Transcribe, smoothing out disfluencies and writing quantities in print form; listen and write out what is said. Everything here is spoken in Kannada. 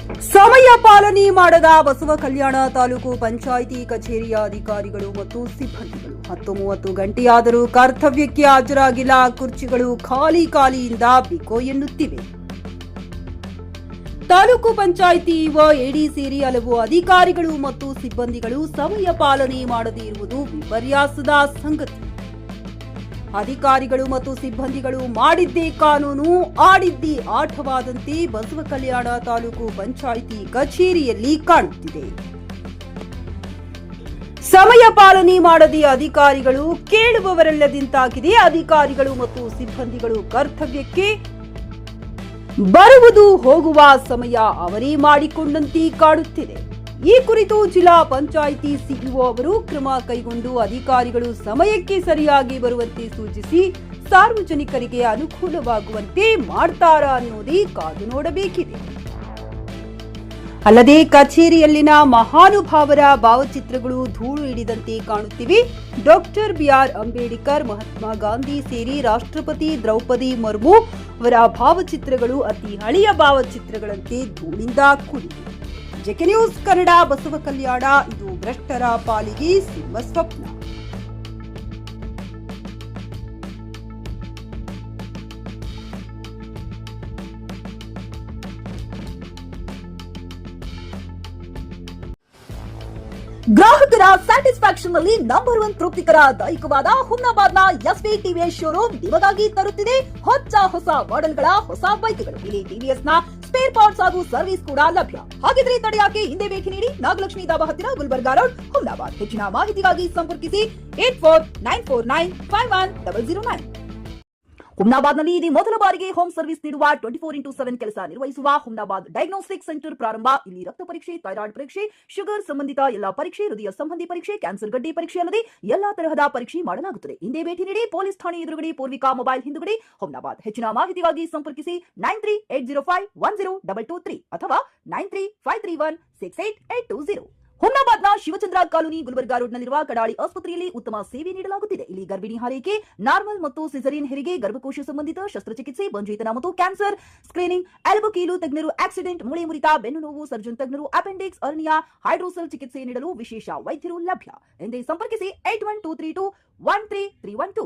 ಸಮಯ ಪಾಲನೆ ಮಾಡದ ಬಸವ ಕಲ್ಯಾಣ ತಾಲೂಕು ಪಂಚಾಯಿತಿ ಕಚೇರಿಯ ಅಧಿಕಾರಿಗಳು ಮತ್ತು ಸಿಬ್ಬಂದಿಗಳು 10:30 ಗಂಟೆಯಾದರೂ ಕರ್ತವ್ಯಕ್ಕೆ ಹಾಜರಾಗಿಲ್ಲ. ಕುರ್ಚಿಗಳು ಖಾಲಿಯಿಂದ ಬಿಕೋ ಎನ್ನುತ್ತಿವೆ. ತಾಲೂಕು ಪಂಚಾಯಿತಿ ಇಒ ಎಡಿ ಸೇರಿ ಹಲವು ಅಧಿಕಾರಿಗಳು ಮತ್ತು ಸಿಬ್ಬಂದಿಗಳು ಸಮಯ ಪಾಲನೆ ಮಾಡದೇ ಇರುವುದು ವಿಪರ್ಯಾಸದ ಸಂಗತಿ. ಅಧಿಕಾರಿಗಳು ಮತ್ತು ಸಿಬ್ಬಂದಿಗಳು ಮಾಡಿದ್ದೇ ಕಾನೂನು, ಆಡಿದ್ದೇ ಆಟವಾದಂತೆ ಬಸವ ಕಲ್ಯಾಣ ತಾಲೂಕು ಪಂಚಾಯಿತಿ ಕಚೇರಿಯಲ್ಲಿ ಕಾಣುತ್ತಿದೆ. ಸಮಯ ಪಾಲನೆ ಮಾಡದೆ ಅಧಿಕಾರಿಗಳು ಕೇಳುವವರಲ್ಲದಂತಾಗಿದೆ. ಅಧಿಕಾರಿಗಳು ಮತ್ತು ಸಿಬ್ಬಂದಿಗಳು ಕರ್ತವ್ಯಕ್ಕೆ ಬರುವುದು ಹೋಗುವ ಸಮಯ ಅವರೇ ಮಾಡಿಕೊಂಡಂತೆ ಕಾಣುತ್ತಿದೆ. ಈ ಕುರಿತು ಜಿಲ್ಲಾ ಪಂಚಾಯಿತಿ ಸಿಇಒ ಅವರು ಕ್ರಮ ಕೈಗೊಂಡು ಅಧಿಕಾರಿಗಳು ಸಮಯಕ್ಕೆ ಸರಿಯಾಗಿ ಬರುವಂತೆ ಸೂಚಿಸಿ ಸಾರ್ವಜನಿಕರಿಗೆ ಅನುಕೂಲವಾಗುವಂತೆ ಮಾಡ್ತಾರಾ ಅನ್ನೋದೇ ಕಾದು ನೋಡಬೇಕಿದೆ. ಅಲ್ಲದೆ ಕಚೇರಿಯಲ್ಲಿನ ಮಹಾನುಭಾವರ ಭಾವಚಿತ್ರಗಳು ಧೂಳು ಹಿಡಿದಂತೆ ಕಾಣುತ್ತಿವೆ. ಡಾಕ್ಟರ್ ಬಿಆರ್ ಅಂಬೇಡ್ಕರ್, ಮಹಾತ್ಮ ಗಾಂಧಿ ಸೇರಿ ರಾಷ್ಟ್ರಪತಿ ದ್ರೌಪದಿ ಮುರ್ಮು ಅವರ ಭಾವಚಿತ್ರಗಳು ಅತಿ ಹಳೆಯ ಭಾವಚಿತ್ರಗಳಂತೆ ಧೂಳಿಂದ ಕೂಡಿವೆ. ಜೆಕೆ ನ್ಯೂಸ್ ಕನ್ನಡ, ಬಸವ ಕಲ್ಯಾಣ. ಇದು ಭ್ರಷ್ಟರ ಪಾಲಿಗೆ ಸಿಂಹ ಸ್ವಪ್ನ. ಗ್ರಾಹಕರ ಸ್ಯಾಟಿಸ್ಫ್ಯಾಕ್ಷನ್ ನಲ್ಲಿ ನಂಬರ್ 1 ತೃಪ್ತಿಕರ ದೈಹಿಕವಾದ ಹುಮ್ನಾಬಾದ್ನ ಎಸ್ವಿ ಟಿವಿಎಸ್ ಶೋರೂಮ್ ನಿಮಗಾಗಿ ತರುತ್ತಿದೆ ಹೊಸ ಮಾಡೆಲ್ಗಳ ಹೊಸ ಬೈಕ್ಗಳು. ಇಲ್ಲಿ ಟಿವಿಎಸ್ ನ ಸ್ಪೇರ್ ಪಾರ್ಟ್ಸ್ ಹಾಗೂ ಸರ್ವಿಸ್ ಕೂಡ ಲಭ್ಯ. ಹಾಗಿದ್ರೆ ತಡೆಯಾಕೆ ಹಿಂದೆ ಭೇಟಿ ನೀಡಿ. ನಾಗಲಕ್ಷ್ಮಿ ದಾಬಾ ಹತ್ತಿರ, ಗುಲ್ಬರ್ಗಾ ರೋಡ್, ಹುಮ್ನಾಬಾದ್. ಹೆಚ್ಚಿನ ಮಾಹಿತಿಗಾಗಿ ಸಂಪರ್ಕಿಸಿ 8494951009. ಹುಮ್ನಾಬಾದ್ನಲ್ಲಿ ಇದು ಮೊದಲ ಬಾರಿಗೆ ಹೋಮ್ ಸರ್ವಿಸ್ ನೀಡುವ 24x7 ಕೆಲಸ ನಿರ್ವಹಿಸುವ ಹುಮ್ನಾಬಾದ್ ಡಯಾಗ್ನೋಸ್ಟಿಕ್ ಸೆಂಟರ್ ಪ್ರಾರಂಭ. ಇಲ್ಲಿ ರಕ್ತ ಪರೀಕ್ಷೆ, ಥೈರಾಯ್ಡ್ ಪರೀಕ್ಷೆ, ಶುಗರ್ ಸಂಬಂಧಿತ ಎಲ್ಲಾ ಪರೀಕ್ಷೆ, ಹೃದಯ ಸಂಬಂಧಿ ಪರೀಕ್ಷೆ, ಕ್ಯಾನ್ಸರ್ ಗಡ್ಡೆ ಪರೀಕ್ಷೆ ಅಲ್ಲದೆ ಎಲ್ಲಾ ತರಹದ ಪರೀಕ್ಷೆ ಮಾಡಲಾಗುತ್ತದೆ. ಹಿಂದೆ ಭೇಟಿ ನೀಡಿ. ಪೊಲೀಸ್ ಠಾಣೆ ಎದುರುಗಡೆ, ಪೂರ್ವಿಕಾ ಮೊಬೈಲ್ ಹಿಂದುಗಡೆ, ಹುಮ್ನಾಬಾದ್. ಹೆಚ್ಚಿನ ಮಾಹಿತಿಗಾಗಿ ಸಂಪರ್ಕಿಸಿ 9380510223 ಅಥವಾ 9353168820. ಹುಮ್ನಾಬಾದ್ನ ಶಿವಚಂದ್ರ ಕಾಲೋನಿ, ಗುಲ್ಬರ್ಗಾ ರೋಡ್ನಲ್ಲಿರುವ ಕಡಾಳಿ ಆಸ್ಪತ್ರೆಯಲ್ಲಿ ಉತ್ತಮ ಸೇವೆ ನೀಡಲಾಗುತ್ತಿದೆ. ಇಲ್ಲಿ ಗರ್ಭಿಣಿ ಹಾರೈಕೆ, ನಾರ್ಮಲ್ ಮತ್ತು ಸಿಸರಿಯನ್ ಹೆರಿಗೆ, ಗರ್ಭಕೋಶ ಸಂಬಂಧಿತ ಶಸ್ತ್ರಚಿಕಿತ್ಸೆ, ಬಂಜೇತನ ಮತ್ತು ಕ್ಯಾನ್ಸರ್ ಸ್ಕ್ರೀನಿಂಗ್, ಎಲುಬು ಕೀಲು ತಜ್ಞರು, ಆಕ್ಸಿಡೆಂಟ್, ಮೂಳೆ ಮುರಿತ, ಬೆನ್ನು ನೋವು, ಸರ್ಜನ್ ತಜ್ಞರು, ಅಪೆಂಡಿಕ್ಸ್, ಅರ್ನಿಯಾ, ಹೈಡ್ರೋಸೆಲ್ ಚಿಕಿತ್ಸೆ ನೀಡಲು ವಿಶೇಷ ವೈದ್ಯರು ಲಭ್ಯ. ಎಂದೇ ಸಂಪರ್ಕಿಸಿ 8123213312.